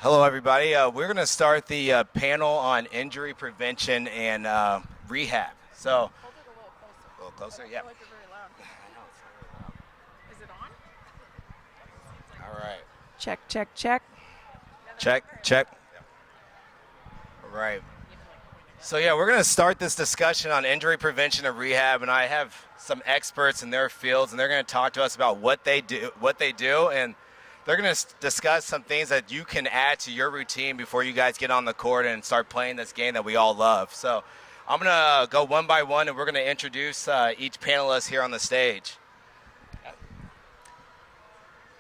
Hello, everybody. We're going to start the panel on injury prevention and rehab. So, Hold it a little closer, I yeah. feel like you're very loud. Is it on? All right. Check, check, check. Check. All right. So, yeah, we're going to start this discussion on injury prevention and rehab, and I have some experts in their fields, and they're going to talk to us about what they do, and they're going to discuss some things that you can add to your routine before you guys get on the court and start playing this game that we all love. So I'm going to go one by one, and we're going to introduce each panelist here on the stage.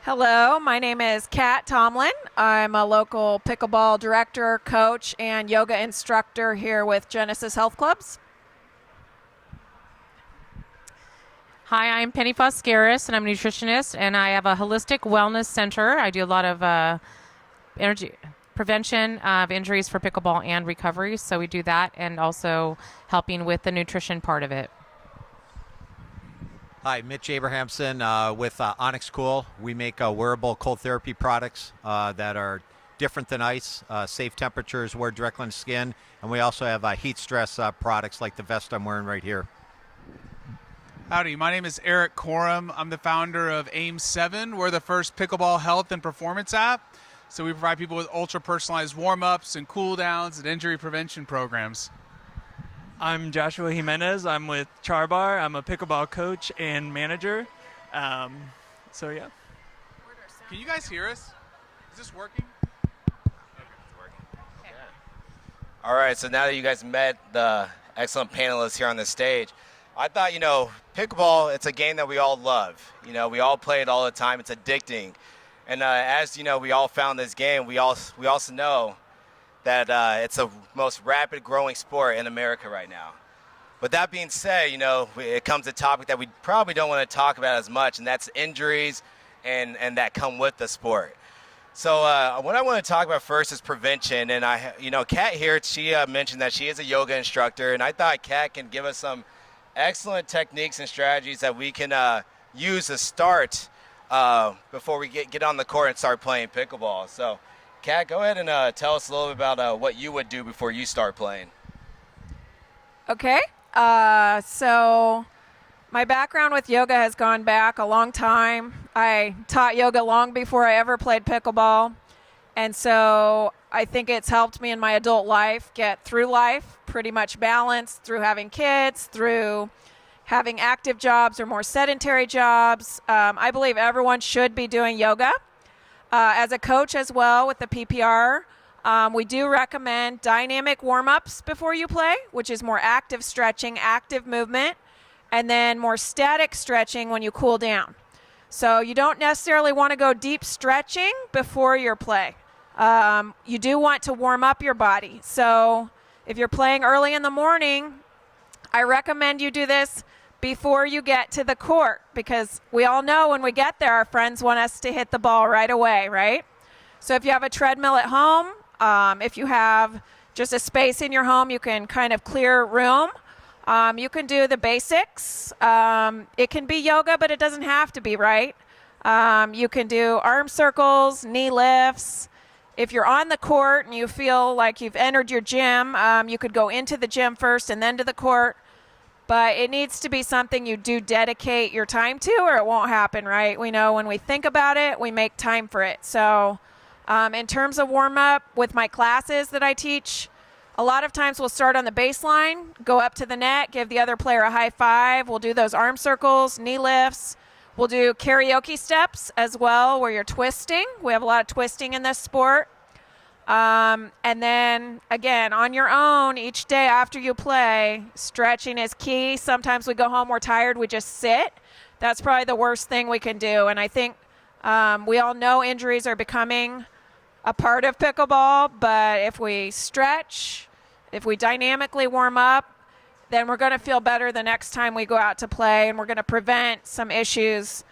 Hello, my name is Kat Tomlin. I'm a local pickleball director, coach, and yoga instructor here with Genesis Health Clubs. Hi, I'm Penny Foskaris, and I'm a nutritionist, and I have a holistic wellness center. I do a lot of energy prevention of injuries for pickleball and recovery, so we do that, and also helping with the nutrition part of it. Hi, Mitch Abrahamsen with Onyx. We make wearable cold therapy products that are different than ice, safe temperatures, wear directly on the skin, and we also have heat stress products like the vest I'm wearing right here. Howdy, my name is Eric Korem. I'm the founder of AIM7. We're the first pickleball health and performance app. So we provide people with ultra-personalized warm-ups and cool-downs and injury prevention programs. I'm Joshua Jimenez. I'm with Char. I'm a pickleball coach and manager. Yeah. Can you guys hear us? Is this working? All right, so now that you guys met the excellent panelists here on the stage, I thought, pickleball, it's a game that we all love. We all play it all the time. It's addicting. And as, we all found this game, we also know that it's the most rapid growing sport in America right now. But that being said, it comes to a topic that we probably don't want to talk about as much, and that's injuries and that come with the sport. So what I want to talk about first is prevention. And Kat here, she mentioned that she is a yoga instructor, and I thought Kat can give us some excellent techniques and strategies that we can use to start before we get on the court and start playing pickleball. So, Kat, go ahead and tell us a little bit about what you would do before you start playing. Okay, so my background with yoga has gone back a long time. I taught yoga long before I ever played pickleball. And so I think it's helped me in my adult life get through life pretty much balanced through having kids, through having active jobs or more sedentary jobs. I believe everyone should be doing yoga. As a coach as well with the PPR, we do recommend dynamic warm-ups before you play, which is more active stretching, active movement, and then more static stretching when you cool down. So you don't necessarily want to go deep stretching before your play. You do want to warm up your body. So if you're playing early in the morning, I recommend you do this before you get to the court, because we all know when we get there, our friends want us to hit the ball right away, right? So if you have a treadmill at home, if you have just a space in your home, you can kind of clear room. You can do the basics. It can be yoga, but it doesn't have to be, right? You can do arm circles, knee lifts. If you're on the court and you feel like you've entered your gym, you could go into the gym first and then to the court. But it needs to be something you do dedicate your time to, or it won't happen, right? We know when we think about it, we make time for it. So in terms of warm-up with my classes that I teach, a lot of times we'll start on the baseline, go up to the net, give the other player a high five. We'll do those arm circles, knee lifts. We'll do karaoke steps as well, where you're twisting. We have a lot of twisting in this sport. And then, again, on your own, each day after you play, stretching is key. Sometimes we go home, we're tired, we just sit. That's probably the worst thing we can do. And I think we all know injuries are becoming a part of pickleball, but if we stretch, if we dynamically warm up, then we're going to feel better the next time we go out to play, and we're going to prevent some issues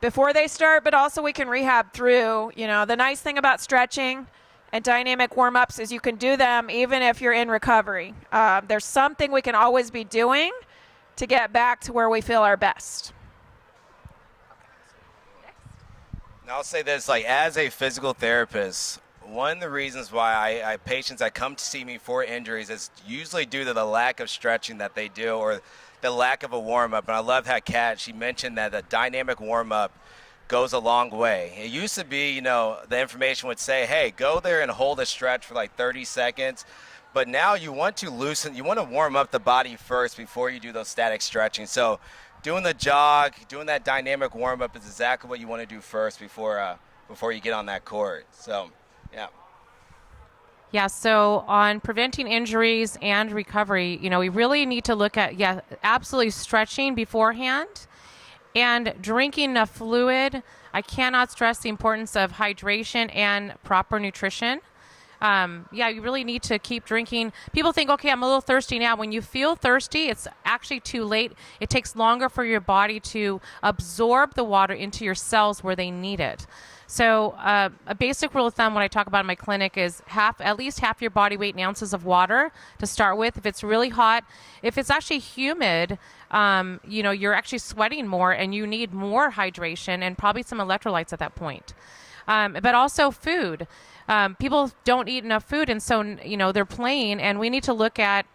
before they start, but also we can rehab through. The nice thing about stretching and dynamic warm-ups is you can do them even if you're in recovery. There's something we can always be doing to get back to where we feel our best. Now I'll say this, as a physical therapist, one of the reasons why I patients that come to see me for injuries is usually due to the lack of stretching that they do or the lack of a warm-up. And I love how Kat, she mentioned that a dynamic warm-up goes a long way. It used to be, the information would say, hey, go there and hold a stretch for like 30 seconds. But now you want to warm up the body first before you do those static stretching. So doing the jog, doing that dynamic warm-up is exactly what you want to do first before you get on that court. So, yeah. Yeah, so on preventing injuries and recovery, we really need to look at, absolutely stretching beforehand and drinking enough fluid. I cannot stress the importance of hydration and proper nutrition. You really need to keep drinking. People think, okay, I'm a little thirsty now. When you feel thirsty, it's actually too late. It takes longer for your body to absorb the water into your cells where they need it. So a basic rule of thumb when I talk about in my clinic is at least half your body weight in ounces of water to start with. If it's really hot, if it's actually humid, you're actually sweating more and you need more hydration and probably some electrolytes at that point. But also food. People don't eat enough food, and so they're playing, and we need to look at.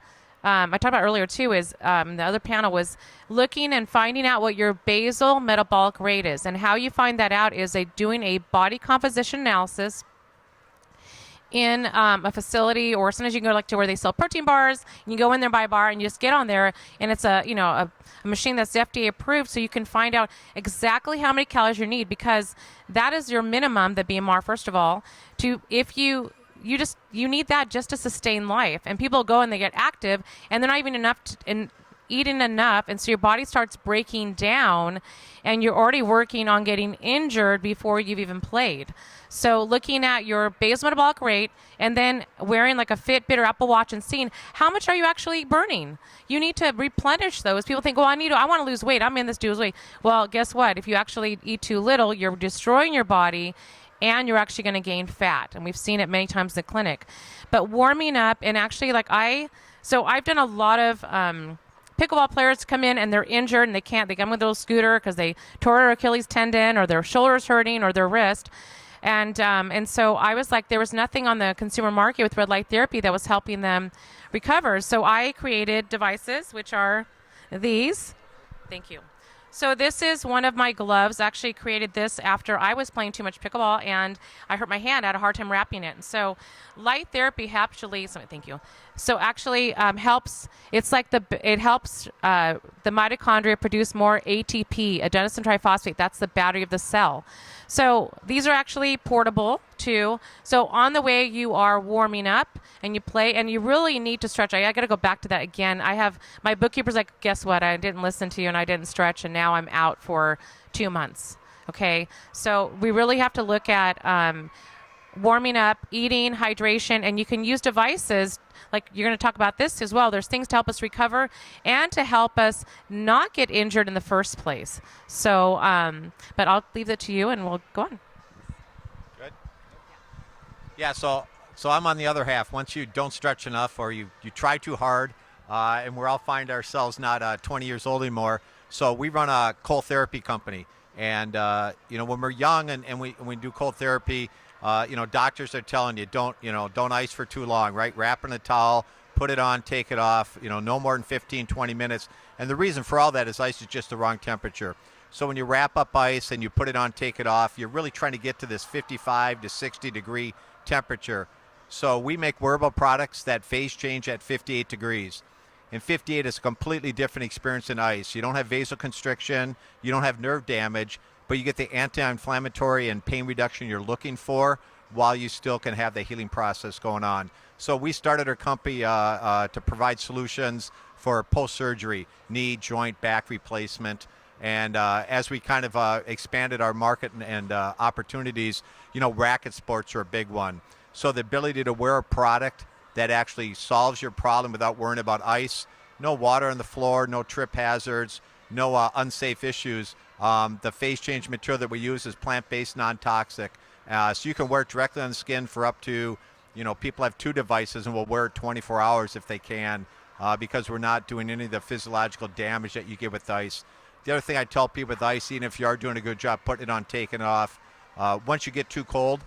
I talked about earlier too. Is the other panel was looking and finding out what your basal metabolic rate is, and how you find that out is doing a body composition analysis in a facility, or sometimes you can go to where they sell protein bars. And you go in there, buy a bar, and you just get on there, and it's a machine that's FDA approved, so you can find out exactly how many calories you need, because that is your minimum, the BMR, first of all. You need that just to sustain life. And people go and they get active, and they're not even eating enough, and so your body starts breaking down, and you're already working on getting injured before you've even played. So looking at your basal metabolic rate, and then wearing like a Fitbit or Apple Watch and seeing how much are you actually burning. You need to replenish those. People think, well, I want to lose weight. I'm in this to lose weight. Well, guess what? If you actually eat too little, you're destroying your body, and you're actually going to gain fat. And we've seen it many times in the clinic. But warming up, and actually I've done a lot of pickleball players come in and they're injured and they come with a little scooter because they tore their Achilles tendon or their shoulder's hurting or their wrist. And so I was like, there was nothing on the consumer market with red light therapy that was helping them recover. So I created devices, which are these. Thank you. So this is one of my gloves. Actually created this after I was playing too much pickleball and I hurt my hand. I had a hard time wrapping it. And so light therapy thank you. So actually helps. It's like it helps the mitochondria produce more ATP, adenosine triphosphate. That's the battery of the cell. So these are actually portable too. So on the way you are warming up and you play, and you really need to stretch. I got to go back to that again. I have my bookkeeper's like, guess what? I didn't listen to you and I didn't stretch, and now I'm out for 2 months. Okay, so we really have to look at warming up, eating, hydration, and you can use devices like you're going to talk about this as well. There's things to help us recover and to help us not get injured in the first place. So, but I'll leave it to you and we'll go on. Good. Yeah, so I'm on the other half. Once you don't stretch enough or you try too hard, and we all find ourselves not 20 years old anymore. So we run a cold therapy company. And, when we're young and we do cold therapy, doctors are telling you don't ice for too long, right? Wrap in a towel, put it on, take it off, no more than 15, 20 minutes. And the reason for all that is ice is just the wrong temperature. So when you wrap up ice and you put it on, take it off, you're really trying to get to this 55 to 60 degree temperature. So we make wearable products that phase change at 58 degrees. And 58 is a completely different experience than ice. You don't have vasoconstriction, you don't have nerve damage, but you get the anti-inflammatory and pain reduction you're looking for while you still can have the healing process going on. So we started our company to provide solutions for post-surgery, knee, joint, back replacement. And as we kind of expanded our market and opportunities, racket sports are a big one. So the ability to wear a product that actually solves your problem without worrying about ice, no water on the floor, no trip hazards, no unsafe issues. The phase change material that we use is plant-based, non-toxic. So you can wear it directly on the skin for up to, people have 2 devices and will wear it 24 hours if they can, because we're not doing any of the physiological damage that you get with ice. The other thing I tell people with ice, even if you are doing a good job putting it on, taking it off, once you get too cold,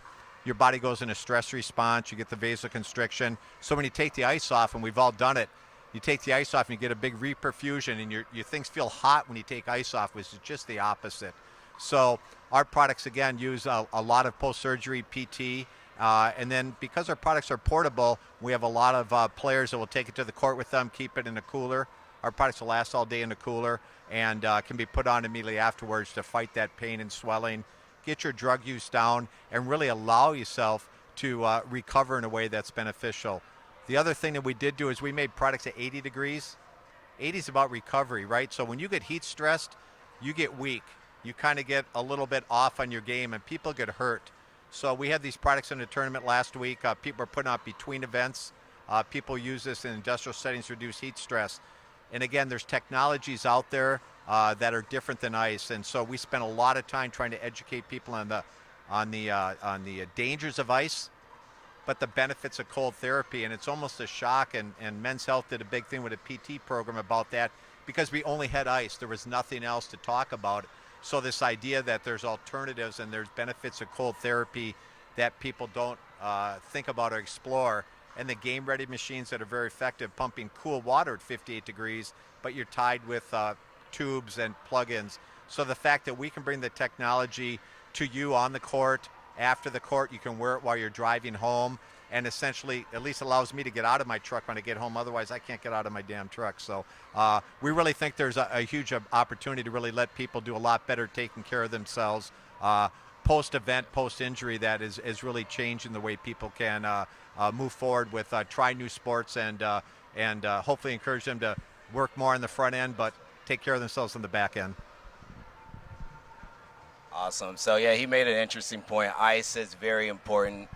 your body goes in a stress response. You get the vasoconstriction. So when you take the ice off, and we've all done it, you take the ice off and you get a big reperfusion, and your things feel hot when you take ice off, which is just the opposite. So our products, again, use a lot of post-surgery PT. And then because our products are portable, we have a lot of players that will take it to the court with them, keep it in a cooler. Our products will last all day in the cooler and can be put on immediately afterwards to fight that pain and swelling, get your drug use down, and really allow yourself to recover in a way that's beneficial. The other thing that we did do is we made products at 80 degrees. 80 is about recovery, right? So when you get heat stressed, you get weak. You kind of get a little bit off on your game, and people get hurt. So we had these products in the tournament last week. People are putting out between events. People use this in industrial settings to reduce heat stress. And again, there's technologies out there that are different than ice. And so we spent a lot of time trying to educate people on the dangers of ice, but the benefits of cold therapy. And it's almost a shock. And Men's Health did a big thing with a PT program about that because we only had ice. There was nothing else to talk about. So this idea that there's alternatives and there's benefits of cold therapy that people don't think about or explore, and the game-ready machines that are very effective pumping cool water at 58 degrees, but you're tied with tubes and plug-ins. So the fact that we can bring the technology to you on the court, after the court, you can wear it while you're driving home, and essentially at least allows me to get out of my truck when I get home. Otherwise, I can't get out of my damn truck. So we really think there's a huge opportunity to really let people do a lot better taking care of themselves post-event, post-injury. That is really changing the way people can move forward with try new sports and hopefully encourage them to work more on the front end, but take care of themselves on the back end. Awesome. So, yeah, he made an interesting point. Ice is very important.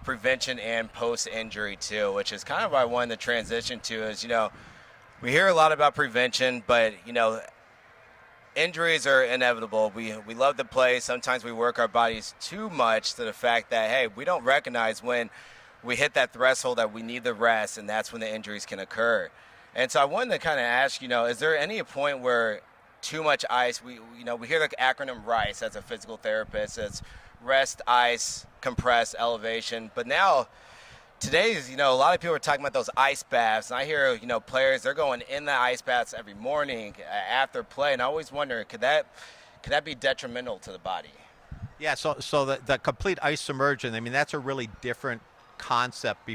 Prevention and post-injury, too, which is kind of what I wanted to transition to is, we hear a lot about prevention, but, injuries are inevitable. We love to play. Sometimes we work our bodies too much to the fact that, hey, we don't recognize when we hit that threshold that we need the rest, and that's when the injuries can occur. And so I wanted to kind of ask, is there any point where too much ice, we hear the acronym RICE as a physical therapist. It's rest, ice, compress, elevation. But now, today, a lot of people are talking about those ice baths. And I hear, players, they're going in the ice baths every morning after play. And I always wonder, could that be detrimental to the body? Yeah, so the complete ice submersion, that's a really different concept,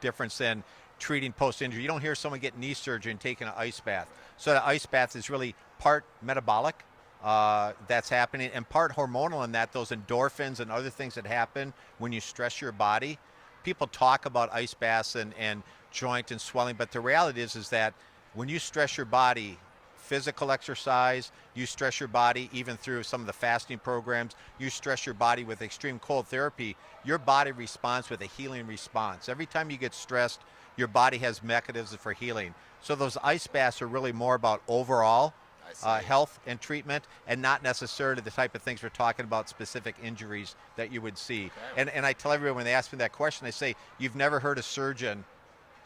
difference than treating post-injury. You don't hear someone get knee surgery and taking an ice bath. So the ice bath is really part metabolic that's happening and part hormonal in that those endorphins and other things that happen when you stress your body. People talk about ice baths and joint and swelling, but the reality is that when you stress your body, physical exercise, you stress your body even through some of the fasting programs, you stress your body with extreme cold therapy, your body responds with a healing response. Every time you get stressed, your body has mechanisms for healing. So those ice baths are really more about overall health and treatment, and not necessarily the type of things we're talking about, specific injuries that you would see. Okay. And I tell everyone when they ask me that question, I say, you've never heard a surgeon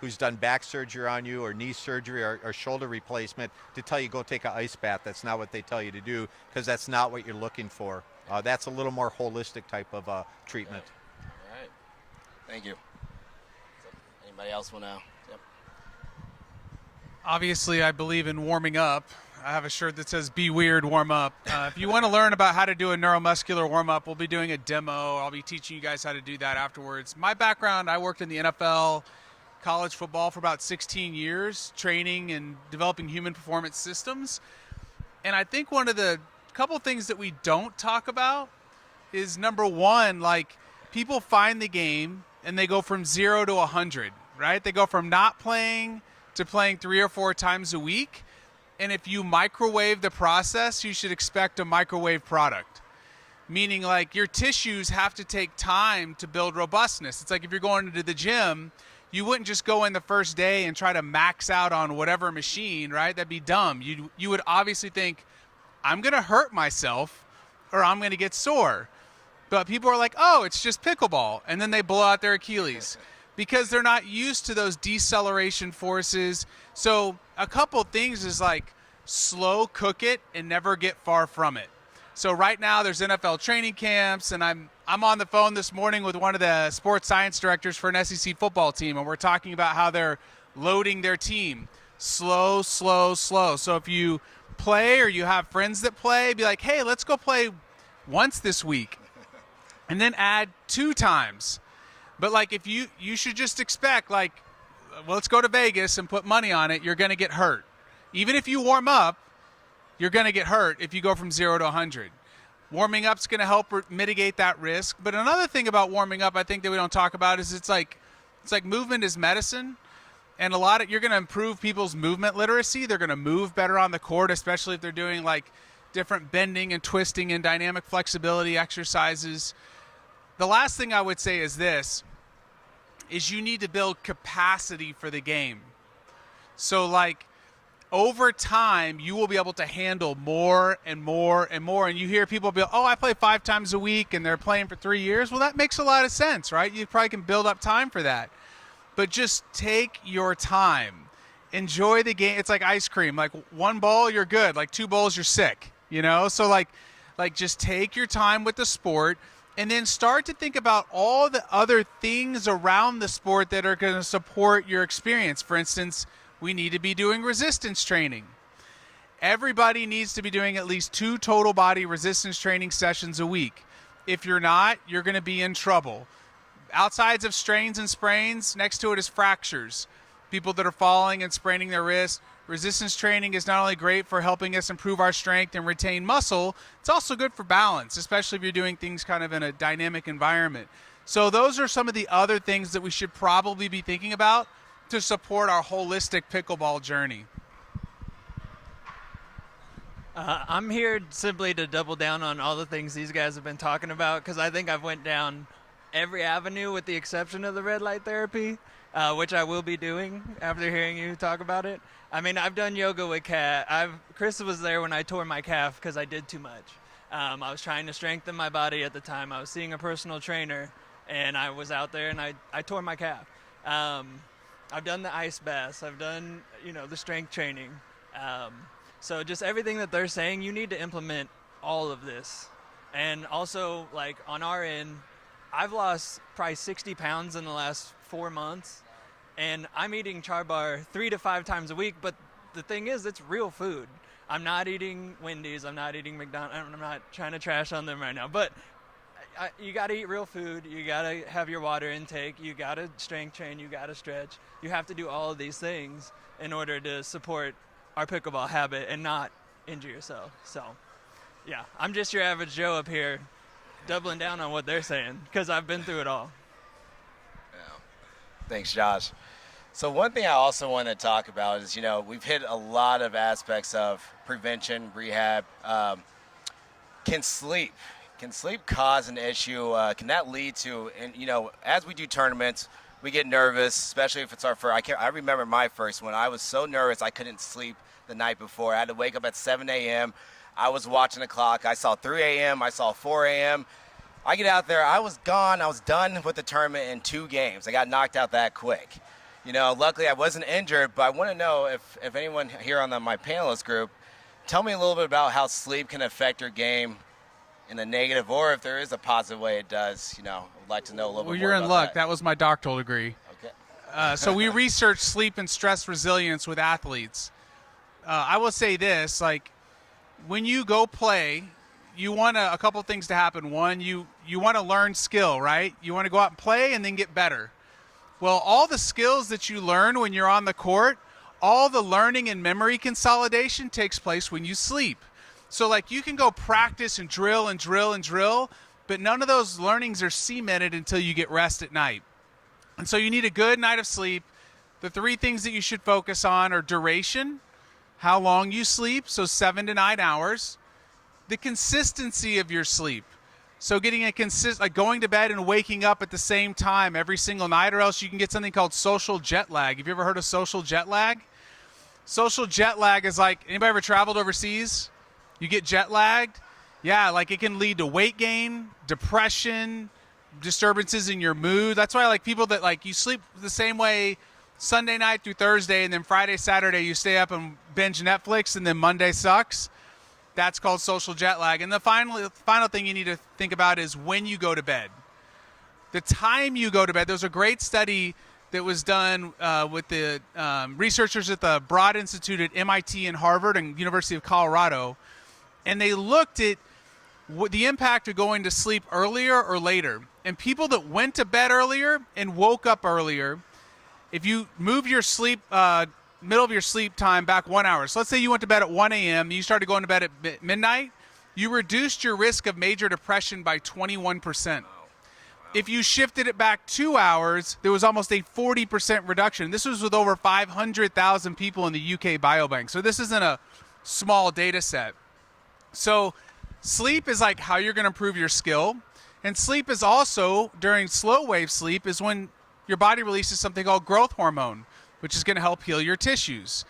who's done back surgery on you or knee surgery or shoulder replacement to tell you go take an ice bath. That's not what they tell you to do, because that's not what you're looking for. That's a little more holistic type of treatment. Okay. All right. Thank you. Anybody else want to? Yep. Obviously, I believe in warming up. I have a shirt that says "Be Weird, Warm Up." If you want to learn about how to do a neuromuscular warm-up, we'll be doing a demo. I'll be teaching you guys how to do that afterwards. My background, I worked in the NFL, college football for about 16 years, training and developing human performance systems. And I think one of the couple things that we don't talk about is, number one, people find the game and they go from 0 to 100, right? They go from not playing to playing 3 or 4 times a week. And if you microwave the process, you should expect a microwave product. Meaning your tissues have to take time to build robustness. It's like if you're going to the gym, you wouldn't just go in the first day and try to max out on whatever machine, right? That'd be dumb. You would obviously think, I'm going to hurt myself or I'm going to get sore. But people are like, oh, it's just pickleball. And then they blow out their Achilles because they're not used to those deceleration forces. So a couple things is slow cook it and never get far from it. So right now there's NFL training camps, and I'm on the phone this morning with one of the sports science directors for an SEC football team, and we're talking about how they're loading their team. Slow, slow, slow. So if you play or you have friends that play, be like, hey, let's go play once this week, and then add 2 times. But like if you should just expect, like, well, let's go to Vegas and put money on it, you're going to get hurt. Even if you warm up, you're going to get hurt if you go from 0 to 100. Warming up is going to help mitigate that risk. But another thing about warming up I think that we don't talk about is it's like movement is medicine. And you're going to improve people's movement literacy. They're going to move better on the court, especially if they're doing like different bending and twisting and dynamic flexibility exercises. The last thing I would say is this, is you need to build capacity for the game. So like over time, you will be able to handle more and more and more. And you hear people be, oh, I play 5 times a week and they're playing for 3 years. Well, that makes a lot of sense, right? You probably can build up time for that. But just take your time. Enjoy the game. It's like ice cream. Like 1 bowl, you're good. Like 2 bowls, you're sick. You know? So like just take your time with the sport and then start to think about all the other things around the sport that are going to support your experience. For instance, we need to be doing resistance training. Everybody needs to be doing at least 2 total body resistance training sessions a week. If you're not, you're going to be in trouble. Outsides of strains and sprains, next to it is fractures. People that are falling and spraining their wrists. Resistance training is not only great for helping us improve our strength and retain muscle, it's also good for balance, especially if you're doing things kind of in a dynamic environment. So those are some of the other things that we should probably be thinking about to support our holistic pickleball journey. I'm here simply to double down on all the things these guys have been talking about, because I think I've went down every avenue with the exception of the red light therapy, which I will be doing after hearing you talk about it. I mean, I've done yoga with Kat. Chris was there when I tore my calf because I did too much. I was trying to strengthen my body at the time. I was seeing a personal trainer, and I was out there, and I tore my calf. I've done the ice baths. I've done, the strength training. So just everything that they're saying, you need to implement all of this. And also, like, on our end, I've lost probably 60 pounds in the last 4 months, and I'm eating Char bar 3 to 5 times a week, but the thing is, it's real food. I'm not eating Wendy's. I'm not eating McDonald's. I'm not trying to trash on them right now, but you got to eat real food. You got to have your water intake. You got to strength train. You got to stretch. You have to do all of these things in order to support our pickleball habit and not injure yourself. So, yeah, I'm just your average Joe up here doubling down on what they're saying because I've been through it all. Yeah. Thanks, Josh. So one thing I also want to talk about is, we've hit a lot of aspects of prevention, rehab. Can sleep cause an issue? Can that lead to, and as we do tournaments, we get nervous, especially if it's our first. I remember my first one. I was so nervous I couldn't sleep the night before. I had to wake up at 7 a.m. I was watching the clock. I saw 3 a.m. I saw 4 a.m. I get out there. I was gone. I was done with the tournament in 2 games. I got knocked out that quick. Luckily I wasn't injured, but I want to know if anyone here on my panelist group, tell me a little bit about how sleep can affect your game in a negative, or if there is a positive way it does. I'd like to know a little bit more. Well, you're in about luck. That. That was my doctoral degree. Okay. So we research sleep and stress resilience with athletes. I will say this, like, when you go play, you want a couple things to happen. One, you want to learn skill, right? You want to go out and play and then get better. Well, all the skills that you learn when you're on the court, all the learning and memory consolidation takes place when you sleep. So, like, you can go practice and drill and drill and drill, but none of those learnings are cemented until you get rest at night. And so you need a good night of sleep. The 3 things that you should focus on are duration, how long you sleep, so 7 to 9 hours, the consistency of your sleep. So getting like going to bed and waking up at the same time every single night, or else you can get something called social jet lag. Have you ever heard of social jet lag? Social jet lag is like, anybody ever traveled overseas? You get jet lagged? Yeah, like it can lead to weight gain, depression, disturbances in your mood. That's why like people that like you sleep the same way Sunday night through Thursday, and then Friday, Saturday you stay up and binge Netflix, and then Monday sucks. That's called social jet lag. And the final thing you need to think about is when you go to bed. The time you go to bed. There's a great study that was done with the researchers at the Broad Institute at MIT and Harvard and University of Colorado. And they looked at the impact of going to sleep earlier or later. And people that went to bed earlier and woke up earlier, if you move your sleep, middle of your sleep time back 1 hour. So let's say you went to bed at 1 a.m. You started going to bed at midnight. You reduced your risk of major depression by 21%. If you shifted it back 2 hours, there was almost a 40% reduction. This was with over 500,000 people in the UK Biobank. So this isn't a small data set. So sleep is like how you're going to improve your skill. And sleep is also, during slow wave sleep, is when your body releases something called growth hormone, which is going to help heal your tissues.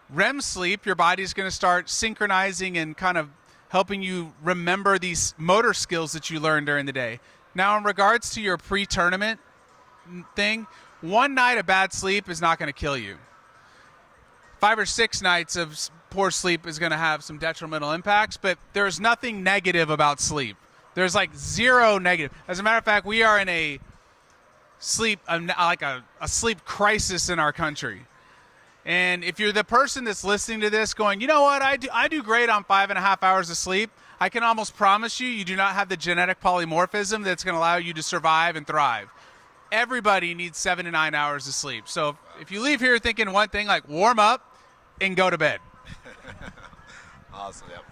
REM sleep, your body's going to start synchronizing and kind of helping you remember these motor skills that you learned during the day. Now, in regards to your pre-tournament thing, one night of bad sleep is not going to kill you. 5 or 6 nights of poor sleep is going to have some detrimental impacts, but there's nothing negative about sleep. There's like zero negative. As a matter of fact, we are in a sleep, like a sleep crisis in our country. And if you're the person that's listening to this going, you know what, I do great on 5.5 hours of sleep, I can almost promise you do not have the genetic polymorphism that's going to allow you to survive and thrive. Everybody needs 7 to 9 hours of sleep. So if you leave here thinking one thing, like warm up and go to bed. Awesome, yep.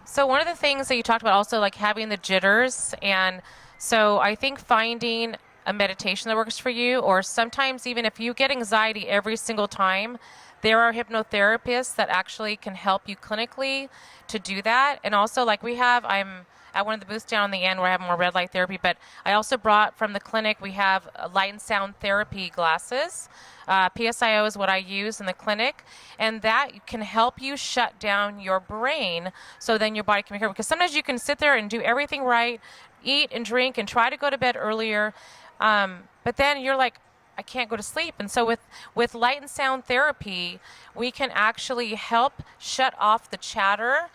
So one of the things that you talked about also, like having the jitters, and so I think finding a meditation that works for you, or sometimes even if you get anxiety every single time, there are hypnotherapists that actually can help you clinically to do that. And also, like I'm at one of the booths down on the end where I have more red light therapy, but I also brought from the clinic, we have light and sound therapy glasses. PSIO is what I use in the clinic, and that can help you shut down your brain so then your body can recover. Because sometimes you can sit there and do everything right, eat and drink and try to go to bed earlier, but then you're like, I can't go to sleep. And so with light and sound therapy, we can actually help shut off the chatter,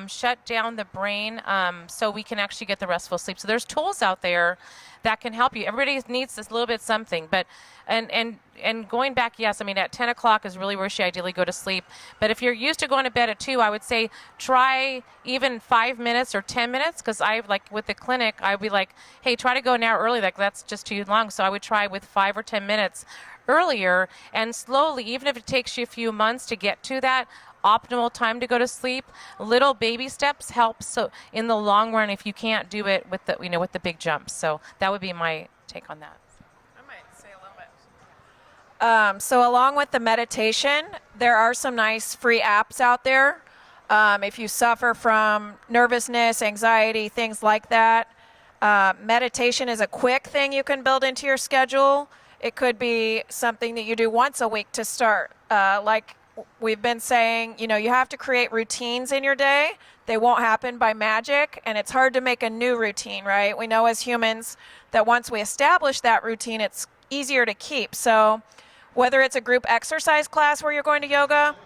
shut down the brain, so we can actually get the restful sleep. So there's tools out there that can help you. Everybody needs this little bit something, but and going back, yes, I mean at 10 o'clock is really where you should ideally go to sleep. But if you're used to going to bed at 2, I would say try even 5 minutes or 10 minutes, because I like with the clinic, I'd be like, hey, try to go an hour early. Like that's just too long. So I would try with 5 or 10 minutes earlier, and slowly, even if it takes you a few months to get to that optimal time to go to sleep, little baby steps help. So in the long run, if you can't do it with the with the big jumps, so that would be my take on that. I might say a little bit. So along with the meditation, there are some nice free apps out there. If you suffer from nervousness, anxiety, things like that, meditation is a quick thing you can build into your schedule. It could be something that you do once a week to start. Like we've been saying, you have to create routines in your day. They won't happen by magic, and it's hard to make a new routine, right? We know as humans that once we establish that routine, it's easier to keep. So whether it's a group exercise class where you're going to yoga,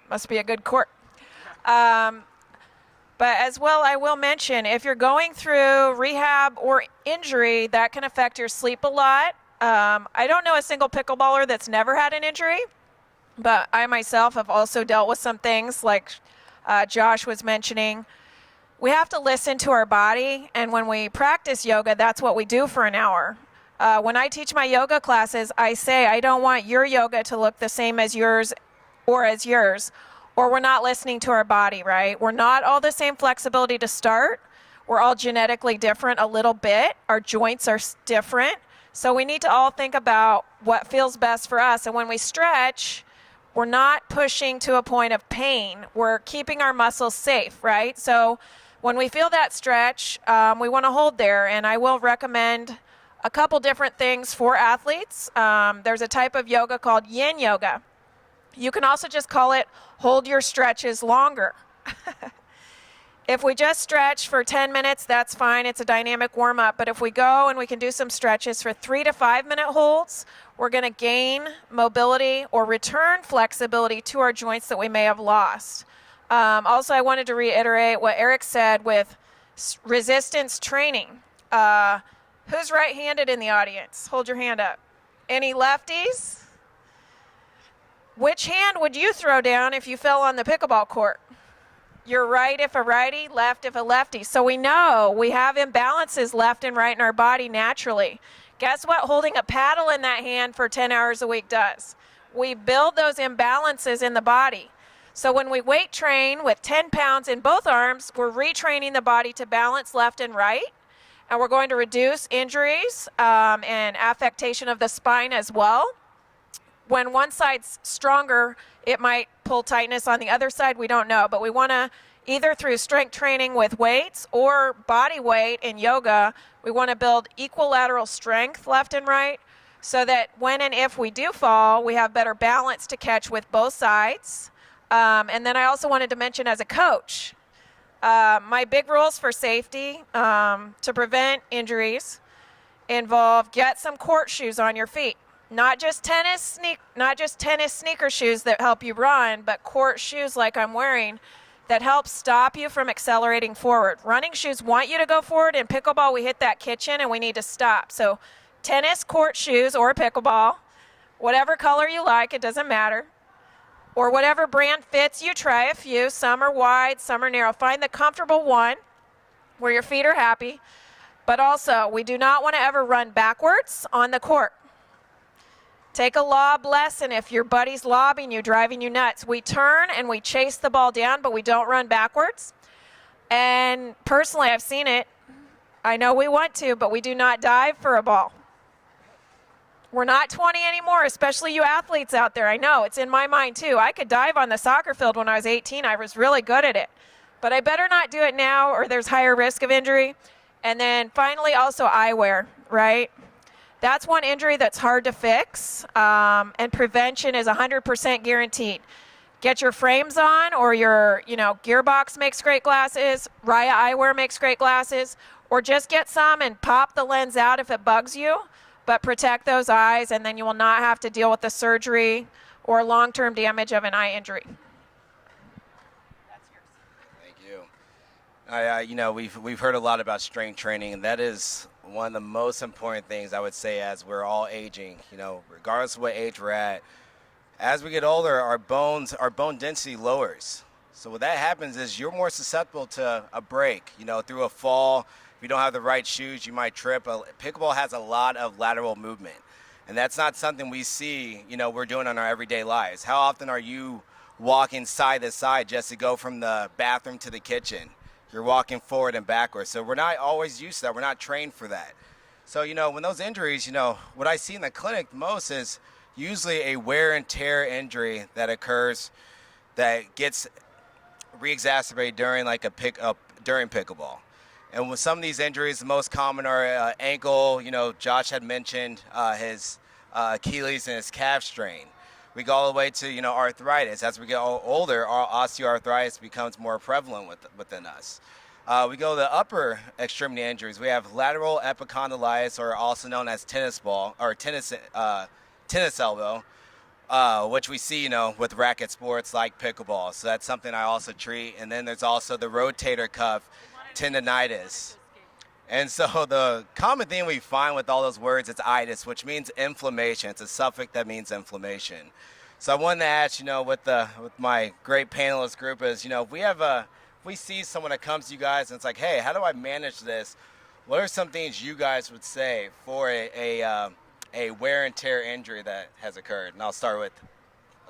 must be a good court. But as well, I will mention, if you're going through rehab or injury, that can affect your sleep a lot. I don't know a single pickleballer that's never had an injury, but I myself have also dealt with some things like Josh was mentioning. We have to listen to our body, and when we practice yoga, that's what we do for an hour. When I teach my yoga classes, I say I don't want your yoga to look the same as yours or as yours, or we're not listening to our body, right? We're not all the same flexibility to start. We're all genetically different a little bit. Our joints are different. So we need to all think about what feels best for us. And when we stretch, we're not pushing to a point of pain. We're keeping our muscles safe, right? So when we feel that stretch, we want to hold there. And I will recommend a couple different things for athletes. There's a type of yoga called yin yoga. You can also just call it hold your stretches longer. If we just stretch for 10 minutes, that's fine. It's a dynamic warm-up. But if we go and we can do some stretches for 3 to 5 minute holds, we're going to gain mobility or return flexibility to our joints that we may have lost. Also, I wanted to reiterate what Eric said with resistance training. Who's right-handed in the audience? Hold your hand up. Any lefties? Which hand would you throw down if you fell on the pickleball court? You're right if a righty, left if a lefty. So we know we have imbalances left and right in our body naturally. Guess what holding a paddle in that hand for 10 hours a week does? We build those imbalances in the body. So when we weight train with 10 pounds in both arms, we're retraining the body to balance left and right. And we're going to reduce injuries and affectation of the spine as well. When one side's stronger, it might pull tightness on the other side. We don't know. But we want to, either through strength training with weights or body weight in yoga, we want to build equilateral strength left and right so that when and if we do fall, we have better balance to catch with both sides. And then I also wanted to mention as a coach, my big rules for safety to prevent injuries involve get some court shoes on your feet. Not just tennis sneaker shoes that help you run, but court shoes like I'm wearing that help stop you from accelerating forward. Running shoes want you to go forward. In pickleball, we hit that kitchen and we need to stop. So tennis court shoes or pickleball, whatever color you like, it doesn't matter. Or whatever brand fits you, try a few. Some are wide, some are narrow. Find the comfortable one where your feet are happy. But also, we do not want to ever run backwards on the court. Take a lob lesson if your buddy's lobbing you, driving you nuts. We turn and we chase the ball down, but we don't run backwards. And personally, I've seen it. I know we want to, but we do not dive for a ball. We're not 20 anymore, especially you athletes out there. I know, it's in my mind too. I could dive on the soccer field when I was 18. I was really good at it. But I better not do it now or there's higher risk of injury. And then finally, also eyewear, right? That's one injury that's hard to fix, and prevention is 100% guaranteed. Get your frames on, or your, Gearbox makes great glasses, Raya Eyewear makes great glasses, or just get some and pop the lens out if it bugs you, but protect those eyes, and then you will not have to deal with the surgery or long-term damage of an eye injury. Thank you. We've heard a lot about strength training, and that is one of the most important things I would say as we're all aging, regardless of what age we're at. As we get older, our bone density lowers. So what that happens is you're more susceptible to a break, through a fall. If you don't have the right shoes, you might trip. Pickleball has a lot of lateral movement, and that's not something we see, we're doing in our everyday lives. How often are you walking side to side just to go from the bathroom to the kitchen? You're walking forward and backwards. So we're not always used to that. We're not trained for that. So, when those injuries, what I see in the clinic most is usually a wear and tear injury that occurs that gets re-exacerbated during during pickleball. And with some of these injuries, the most common are ankle. Josh had mentioned his Achilles and his calf strain. We go all the way to, arthritis. As we get older, our osteoarthritis becomes more prevalent within us. We go to the upper extremity injuries. We have lateral epicondylitis, or also known as tennis ball, or tennis elbow, which we see, with racket sports like pickleball. So that's something I also treat. And then there's also the rotator cuff tendonitis. And so the common thing we find with all those words, it's itis, which means inflammation. It's a suffix that means inflammation. So I wanted to ask, with my great panelist group is, if we see someone that comes to you guys and it's like, hey, how do I manage this? What are some things you guys would say for a wear and tear injury that has occurred? And I'll start with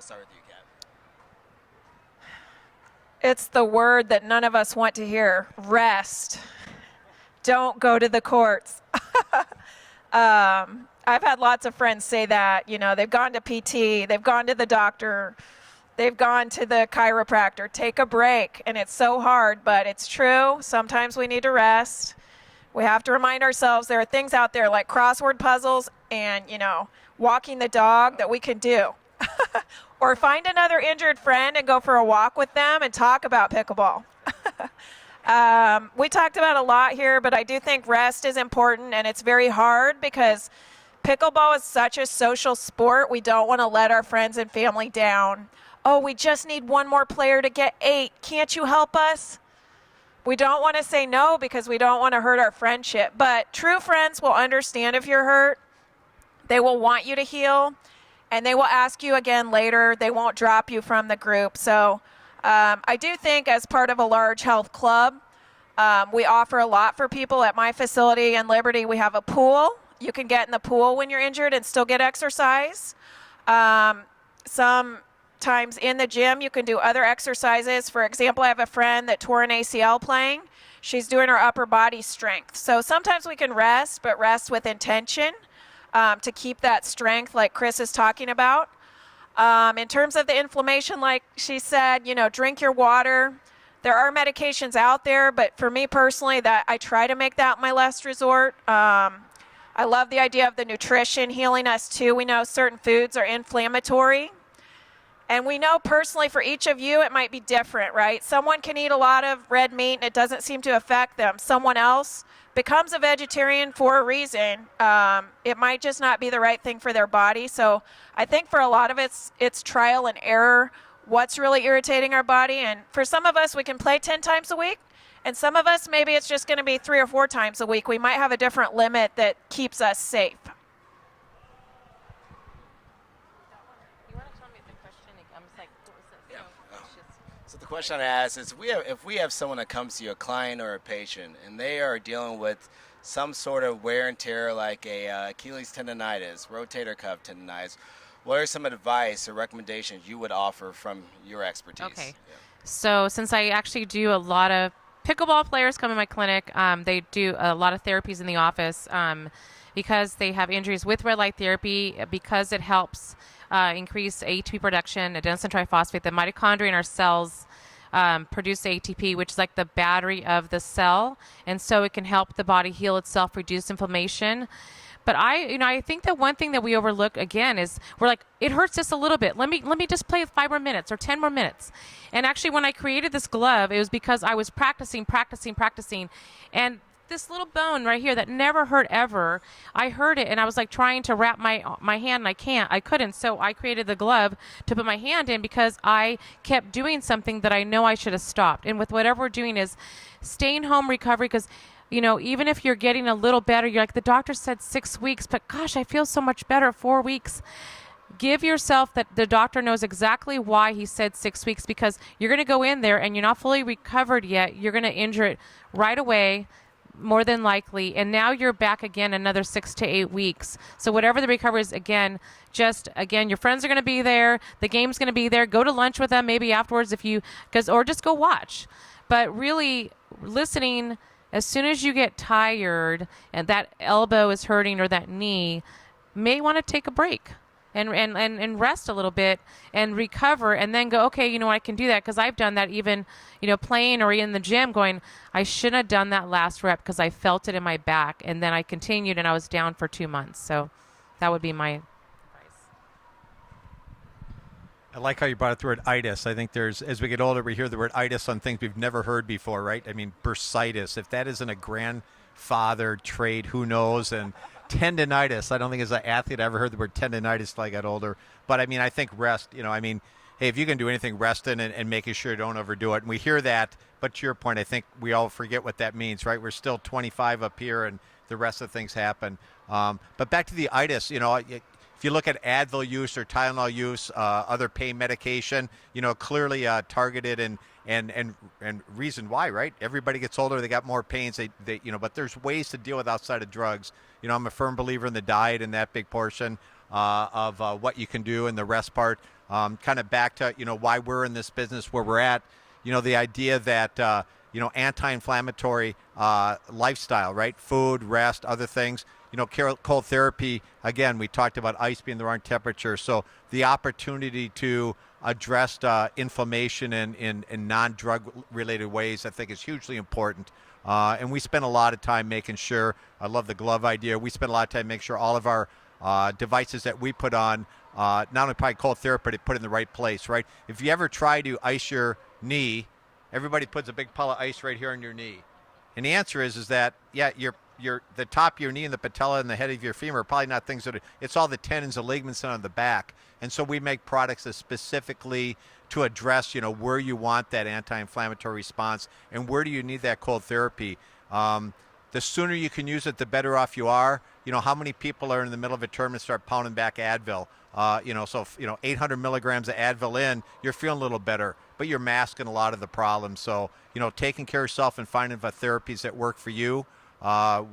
you, Kat. It's the word that none of us want to hear: rest. Don't go to the courts. I've had lots of friends say that. They've gone to PT, they've gone to the doctor, they've gone to the chiropractor. Take a break. And it's so hard, but it's true. Sometimes we need to rest. We have to remind ourselves there are things out there like crossword puzzles and, walking the dog that we can do. Or find another injured friend and go for a walk with them and talk about pickleball. We talked about a lot here, but I do think rest is important, and it's very hard because pickleball is such a social sport. We don't want to let our friends and family down. Oh, we just need one more player to get 8. Can't you help us? We don't want to say no because we don't want to hurt our friendship. But true friends will understand if you're hurt. They will want you to heal, and they will ask you again later. They won't drop you from the group. So I do think as part of a large health club, we offer a lot for people. At my facility in Liberty, we have a pool. You can get in the pool when you're injured and still get exercise. Sometimes in the gym, you can do other exercises. For example, I have a friend that tore an ACL playing. She's doing her upper body strength. So sometimes we can rest, but rest with intention to keep that strength like Chris is talking about. In terms of the inflammation, like she said, drink your water. There are medications out there, but for me personally, that I try to make that my last resort. I love the idea of the nutrition healing us too. We know certain foods are inflammatory. And we know personally for each of you, it might be different, right? Someone can eat a lot of red meat and it doesn't seem to affect them. Someone else becomes a vegetarian for a reason. It might just not be the right thing for their body. So I think for a lot of it's trial and error, what's really irritating our body. And for some of us, we can play 10 times a week. And some of us, maybe it's just going to be 3 or 4 times a week. We might have a different limit that keeps us safe. So the question I ask is, if we have someone that comes to you, a client or a patient, and they are dealing with some sort of wear and tear like a Achilles tendonitis, rotator cuff tendonitis, what are some advice or recommendations you would offer from your expertise? Okay. Yeah. So since I actually do a lot of pickleball players come in my clinic, they do a lot of therapies in the office because they have injuries with red light therapy, because it helps increase ATP production, adenosine triphosphate. The mitochondria in our cells produce ATP, which is like the battery of the cell, and so it can help the body heal itself, reduce inflammation. But I think that one thing that we overlook again is we're like, it hurts just a little bit. Let me just play 5 more minutes or 10 more minutes. And actually, when I created this glove, it was because I was practicing, and this little bone right here that never hurt ever, I hurt it, and I was like trying to wrap my hand, and I couldn't. So I created the glove to put my hand in because I kept doing something that I know I should have stopped. And with whatever we're doing is staying home recovery, because even if you're getting a little better, you're like, the doctor said 6 weeks, but gosh, I feel so much better 4 weeks. Give yourself that the doctor knows exactly why he said 6 weeks, because you're going to go in there and you're not fully recovered yet. You're going to injure it right away, more than likely, and now you're back again another 6 to 8 weeks. So whatever the recovery is, again, your friends are going to be there, the game's going to be there. Go to lunch with them maybe afterwards or just go watch. But really listening. As soon as you get tired and that elbow is hurting or that knee, may want to take a break and rest a little bit and recover, and then go, okay, I can do that, because I've done that even, playing or in the gym, going, I shouldn't have done that last rep because I felt it in my back, and then I continued and I was down for 2 months. So that would be my advice. I like how you brought up the word itis. I think as we get older, we hear the word itis on things we've never heard before, right? I mean, bursitis. If that isn't a grandfather trait, who knows? And tendonitis. I don't think as an athlete I ever heard the word tendonitis till I got older. But, I think rest, hey, if you can do anything, resting and making sure you don't overdo it. And we hear that, but to your point, I think we all forget what that means, right? We're still 25 up here and the rest of things happen. But back to the itis, if you look at Advil use or Tylenol use, other pain medication, clearly targeted and reason why, right? Everybody gets older, they got more pains, but there's ways to deal with outside of drugs. I'm a firm believer in the diet and that big portion of what you can do in the rest part. Kind of back to, why we're in this business where we're at, the idea that, anti-inflammatory lifestyle, right? Food, rest, other things. Cold therapy, again, we talked about ice being the wrong temperature. So the opportunity to address inflammation in non-drug related ways, I think, is hugely important. And we spend a lot of time making sure, I love the glove idea, we spend a lot of time making sure all of our devices that we put on, not only probably cold therapy, but put in the right place, right? If you ever try to ice your knee, everybody puts a big pile of ice right here on your knee. And the answer is that, yeah, the top of your knee and the patella and the head of your femur are probably not things it's all the tendons and ligaments on the back. And so we make products that specifically to address, where you want that anti-inflammatory response and where do you need that cold therapy. The sooner you can use it, the better off you are. How many people are in the middle of a tournament start pounding back Advil? 800 milligrams of Advil in, you're feeling a little better, but you're masking a lot of the problems. So, taking care of yourself and finding the therapies that work for you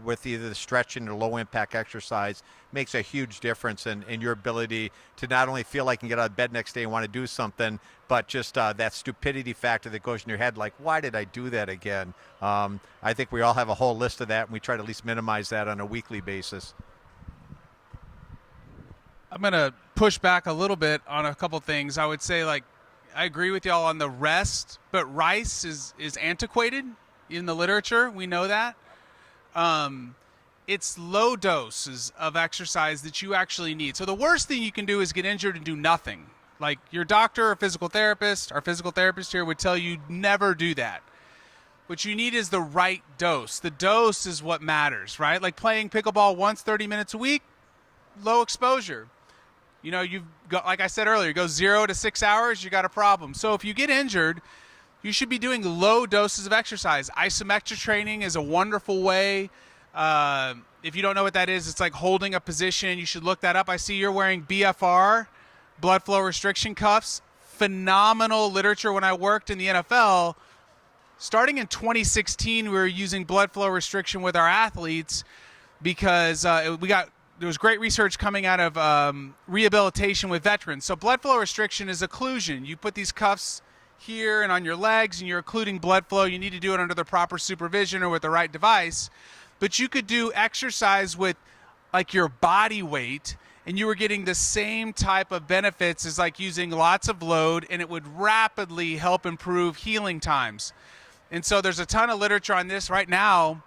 with either the stretching or low impact exercise makes a huge difference in your ability to not only feel like you can get out of bed next day and want to do something, but just that stupidity factor that goes in your head, like, why did I do that again? I think we all have a whole list of that, and we try to at least minimize that on a weekly basis. I'm going to push back a little bit on a couple things. I would say, I agree with y'all on the rest, but rice is antiquated in the literature. We know that. It's low doses of exercise that you actually need. So the worst thing you can do is get injured and do nothing. Like your doctor or physical therapist, our physical therapist here would tell you never do that. What you need is the right dose. The dose is what matters, right? Like playing pickleball once 30 minutes a week, low exposure. You've got, like I said earlier, go 0 to 6 hours, you got a problem. So if you get injured, you should be doing low doses of exercise. Isometric training is a wonderful way. If you don't know what that is, it's like holding a position. You should look that up. I see you're wearing BFR, blood flow restriction cuffs. Phenomenal literature. When I worked in the NFL, starting in 2016, we were using blood flow restriction with our athletes because there was great research coming out of rehabilitation with veterans. So blood flow restriction is occlusion. You put these cuffs here and on your legs and you're occluding blood flow. You need to do it under the proper supervision or with the right device. But you could do exercise with like your body weight and you were getting the same type of benefits as like using lots of load, and it would rapidly help improve healing times. And so there's a ton of literature on this right now.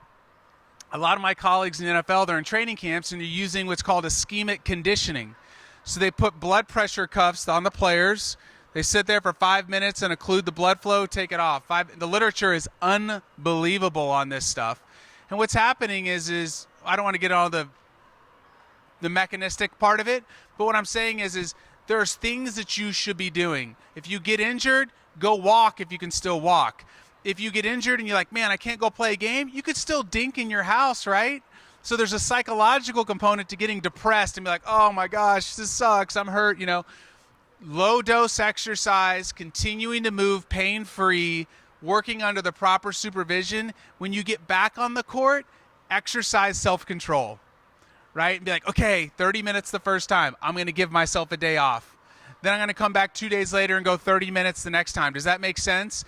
A lot of my colleagues in the NFL, they're in training camps and they're using what's called ischemic conditioning. So they put blood pressure cuffs on the players. They sit there for 5 minutes and occlude the blood flow, take it off. The literature is unbelievable on this stuff. And what's happening is I don't want to get all the mechanistic part of it, but what I'm saying is there's things that you should be doing. If you get injured, go walk if you can still walk. If you get injured and you're like, man, I can't go play a game, you could still dink in your house, right? So there's a psychological component to getting depressed and be like, oh my gosh, this sucks, I'm hurt, Low dose exercise, continuing to move pain-free, working under the proper supervision. When you get back on the court, exercise self-control, right? And be like, okay, 30 minutes the first time. I'm going to give myself a day off. Then I'm going to come back 2 days later and go 30 minutes the next time. Does that make sense?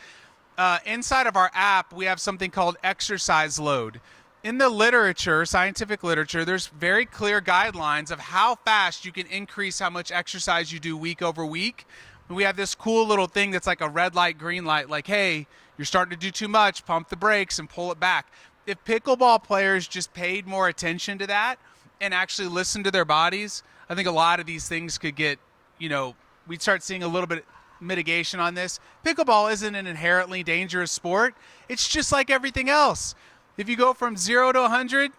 Inside of our app, we have something called exercise load. In the literature, scientific literature, there's very clear guidelines of how fast you can increase how much exercise you do week over week. And we have this cool little thing that's like a red light, green light, like, hey, you're starting to do too much, pump the brakes and pull it back. If pickleball players just paid more attention to that and actually listened to their bodies, I think a lot of these things could get, we'd start seeing a little bit mitigation on this. Pickleball isn't an inherently dangerous sport. It's just like everything else. If you go from 0 to 100,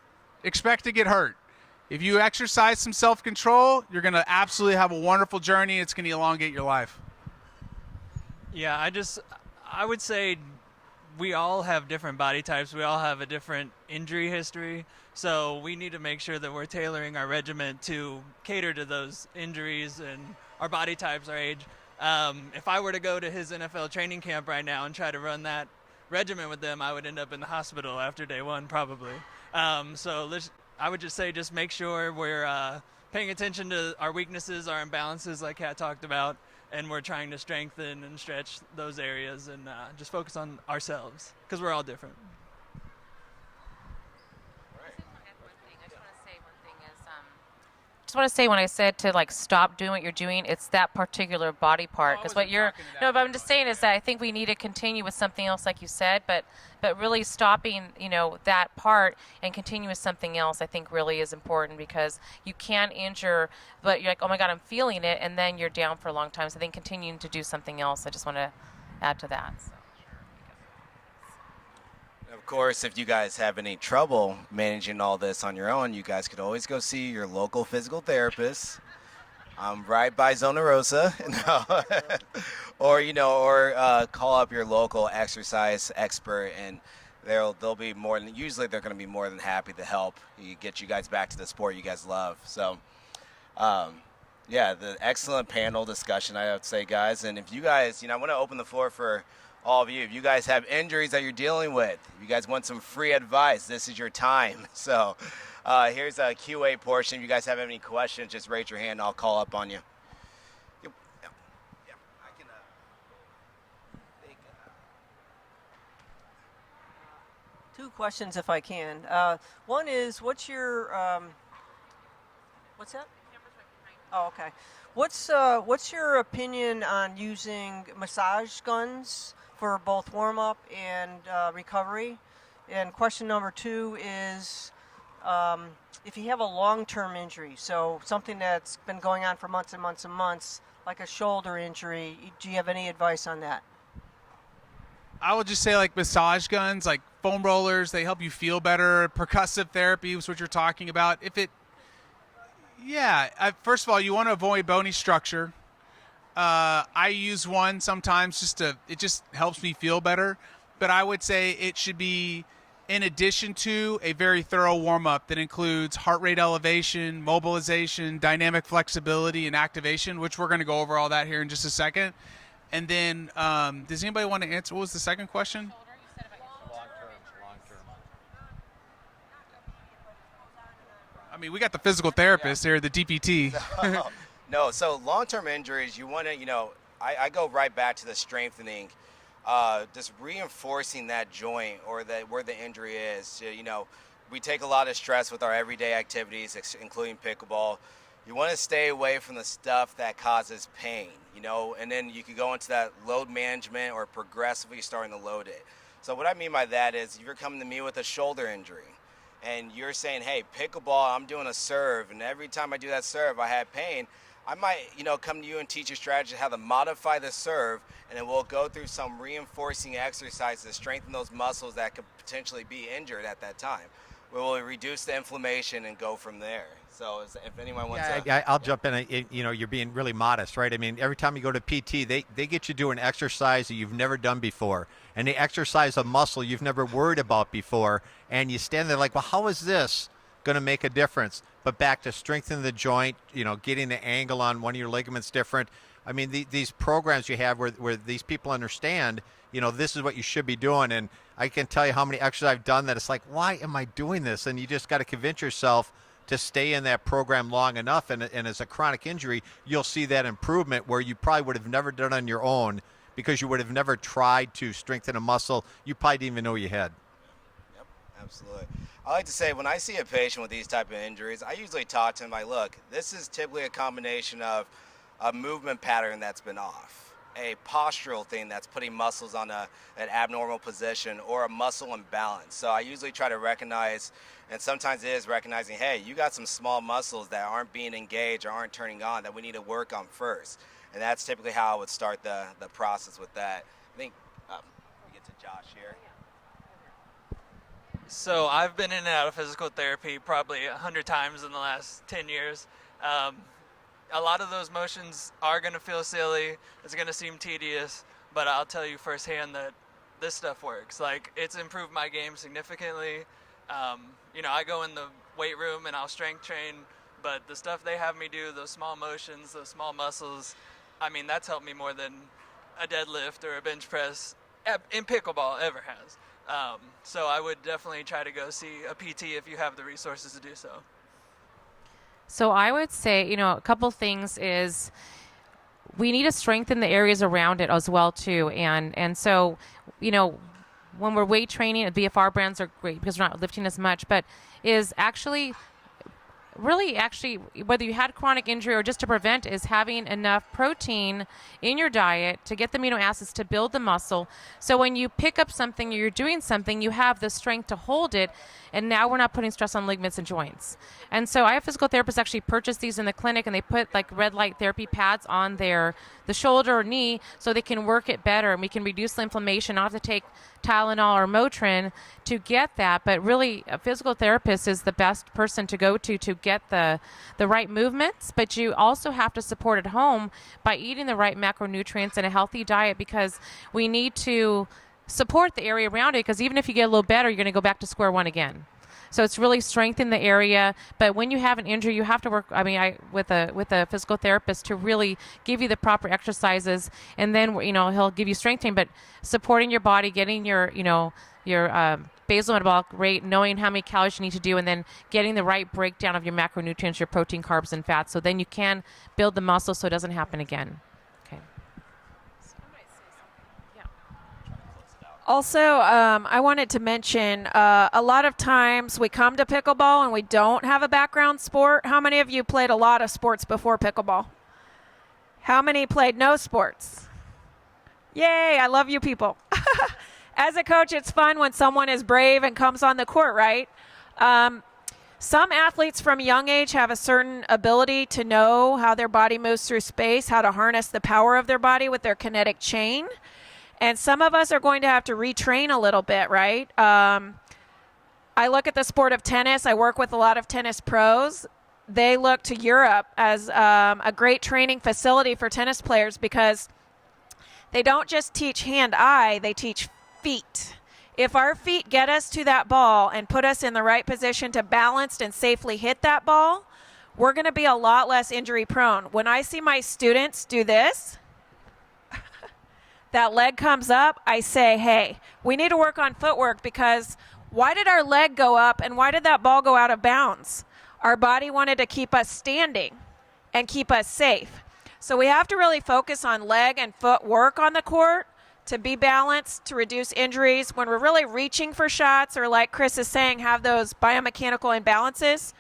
expect to get hurt. If you exercise some self-control, you're going to absolutely have a wonderful journey. It's going to elongate your life. Yeah, I would say we all have different body types. We all have a different injury history. So we need to make sure that we're tailoring our regimen to cater to those injuries and our body types, our age. If I were to go to his NFL training camp right now and try to run that regimen with them, I would end up in the hospital after day one, probably. I would just say just make sure we're paying attention to our weaknesses, our imbalances like Kat talked about, and we're trying to strengthen and stretch those areas and just focus on ourselves because we're all different. I want to say when I said to like stop doing what you're doing, it's that particular body part. Because what you're but I'm just saying is that I think we need to continue with something else, like you said, but really stopping that part and continue with something else. I think really is important because you can injure, but you're like, oh my God, I'm feeling it, and then you're down for a long time. So I think continuing to do something else. I just want to add to that. So. Of course, if you guys have any trouble managing all this on your own, you guys could always go see your local physical therapist. I'm right by Zona Rosa. or call up your local exercise expert, and they'll be more than, usually they're going to be more than happy to help you get you guys back to the sport you guys love. So, the excellent panel discussion, I would say, guys. And if you guys, I want to open the floor for all of you. If you guys have injuries that you're dealing with, if you guys want some free advice, this is your time. So here's a QA portion. If you guys have any questions, just raise your hand. I'll call up on you. Yep. I can take Two questions, if I can. One is, what's your what's that? Oh, okay. What's your opinion on using massage guns for both warm-up and recovery? And question number two is, if you have a long-term injury, so something that's been going on for months and months and months, like a shoulder injury, do you have any advice on that? I would just say, like, massage guns, like foam rollers, they help you feel better. Percussive therapy is what you're talking about. First of all, you want to avoid bony structure. I use one sometimes it just helps me feel better. But I would say it should be in addition to a very thorough warm-up that includes heart rate elevation, mobilization, dynamic flexibility, and activation, which we're going to go over all that here in just a second. And then, does anybody want to answer? What was the second question? I mean, we got the physical therapist here, the DPT. No, so long-term injuries, you want to, I go right back to the strengthening, just reinforcing that joint or where the injury is. So, we take a lot of stress with our everyday activities, including pickleball. You want to stay away from the stuff that causes pain, and then you can go into that load management or progressively starting to load it. So what I mean by that is if you're coming to me with a shoulder injury and you're saying, hey, pickleball, I'm doing a serve, and every time I do that serve, I have pain, I might, come to you and teach you strategy how to modify the serve, and then we'll go through some reinforcing exercises to strengthen those muscles that could potentially be injured at that time. We will reduce the inflammation and go from there. So if anyone wants to... I'll jump in. You're being really modest, right? I mean, every time you go to PT, they get you doing exercise that you've never done before. And they exercise a muscle you've never worried about before. And you stand there like, well, how is this going to make a difference? But back to strengthening the joint, getting the angle on one of your ligaments different. I mean, these programs you have where these people understand, this is what you should be doing. And I can tell you how many exercises I've done that it's like, why am I doing this? And you just got to convince yourself to stay in that program long enough. And as a chronic injury, you'll see that improvement where you probably would have never done on your own because you would have never tried to strengthen a muscle you probably didn't even know you had. Yep, absolutely. I like to say when I see a patient with these type of injuries, I usually talk to them like, look, this is typically a combination of a movement pattern that's been off, a postural thing that's putting muscles on an abnormal position, or a muscle imbalance. So I usually try to recognize, and sometimes it is recognizing, hey, you got some small muscles that aren't being engaged or aren't turning on that we need to work on first. And that's typically how I would start the process with that. I think we get to Josh here. So I've been in and out of physical therapy probably 100 times in the last 10 years. A lot of those motions are going to feel silly. It's going to seem tedious, but I'll tell you firsthand that this stuff works. Like, it's improved my game significantly. I go in the weight room and I'll strength train, but the stuff they have me do, those small motions, those small muscles, I mean, that's helped me more than a deadlift or a bench press in pickleball ever has. So I would definitely try to go see a PT if you have the resources to do so. So I would say, a couple things is we need to strengthen the areas around it as well too. And so, when we're weight training, BFR brands are great because we're not lifting as much, but is actually really actually, whether you had chronic injury or just to prevent, is having enough protein in your diet to get the amino acids to build the muscle. So when you pick up something or you're doing something, you have the strength to hold it. And now we're not putting stress on ligaments and joints. And so I have physical therapists actually purchase these in the clinic, and they put like red light therapy pads on the shoulder or knee so they can work it better, and we can reduce the inflammation. Not have to take Tylenol or Motrin to get that, but really a physical therapist is the best person to go to get the right movements. But you also have to support at home by eating the right macronutrients and a healthy diet, because we need to support the area around it, because even if you get a little better, you're going to go back to square one again. So it's really strengthen the area. But when you have an injury, you have to work, with a physical therapist to really give you the proper exercises, and then, he'll give you strengthening, but supporting your body, getting your basal metabolic rate, knowing how many calories you need to do, and then getting the right breakdown of your macronutrients, your protein, carbs, and fats, so then you can build the muscle so it doesn't happen again. Okay. Also, I wanted to mention, a lot of times we come to pickleball and we don't have a background sport. How many of you played a lot of sports before pickleball? How many played no sports? Yay, I love you people. As a coach, it's fun when someone is brave and comes on the court, right? Some athletes from a young age have a certain ability to know how their body moves through space, how to harness the power of their body with their kinetic chain. And some of us are going to have to retrain a little bit, right? I look at the sport of tennis. I work with a lot of tennis pros. They look to Europe as a great training facility for tennis players, because they don't just teach hand-eye, they teach feet. If our feet get us to that ball and put us in the right position to balance and safely hit that ball, we're going to be a lot less injury prone. When I see my students do this, that leg comes up, I say, hey, we need to work on footwork, because why did our leg go up and why did that ball go out of bounds? Our body wanted to keep us standing and keep us safe. So we have to really focus on leg and foot work on the court to be balanced, to reduce injuries. When we're really reaching for shots, or like Chris is saying, have those biomechanical imbalances,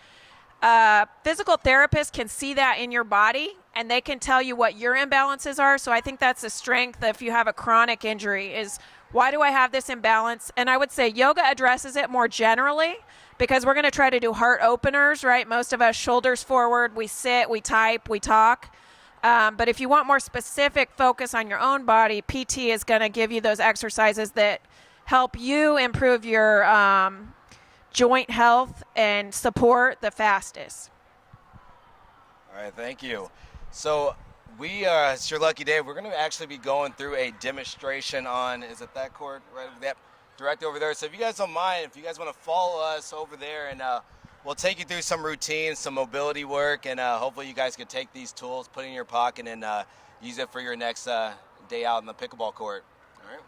physical therapists can see that in your body, and they can tell you what your imbalances are. So I think that's a strength if you have a chronic injury, is why do I have this imbalance? And I would say yoga addresses it more generally, because we're going to try to do heart openers, right? Most of us shoulders forward, we sit, we type, we talk. But if you want more specific focus on your own body, PT is going to give you those exercises that help you improve your joint health and support the fastest. All right, thank you. So it's your lucky day. We're going to actually be going through a demonstration on, is it that court? Right, that direct over there. So if you guys don't mind, if you guys want to follow us over there, and we'll take you through some routines, some mobility work, and hopefully you guys can take these tools, put it in your pocket, and use it for your next day out in the pickleball court. All right.